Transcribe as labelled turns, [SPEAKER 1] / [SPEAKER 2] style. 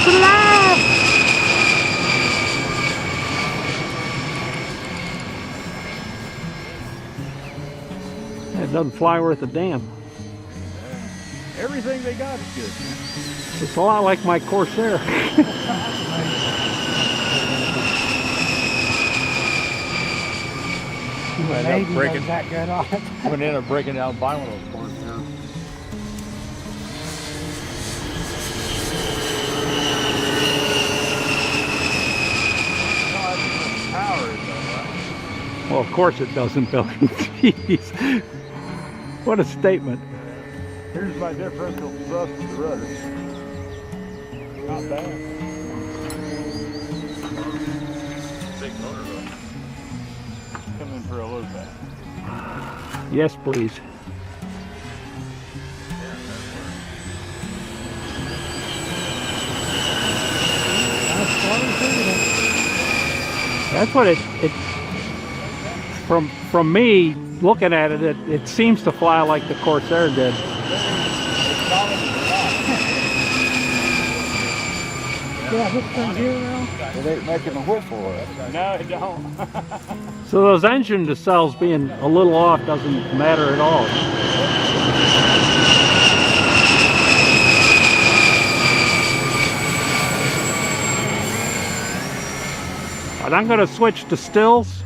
[SPEAKER 1] It's alive! It doesn't fly worth a damn.
[SPEAKER 2] Everything they got is good.
[SPEAKER 1] It's a lot like my Corsair.
[SPEAKER 3] Maiden does that good on it.
[SPEAKER 2] I'm gonna end up breaking down buying one of those boards here. Power is though, right?
[SPEAKER 1] Well, of course it doesn't, Billy. Jeez. What a statement.
[SPEAKER 2] Here's my differential thrust to the rudder. Not bad. Big motor though. Come in for a load back.
[SPEAKER 1] Yes, please. That's what it from me looking at it, it seems to fly like the Corsair did.
[SPEAKER 3] Yeah, this thing here now.
[SPEAKER 2] It ain't making a whistle for it. No, it don't.
[SPEAKER 1] So those engine nacelles being a little off doesn't matter at all. And I'm going to switch to stills.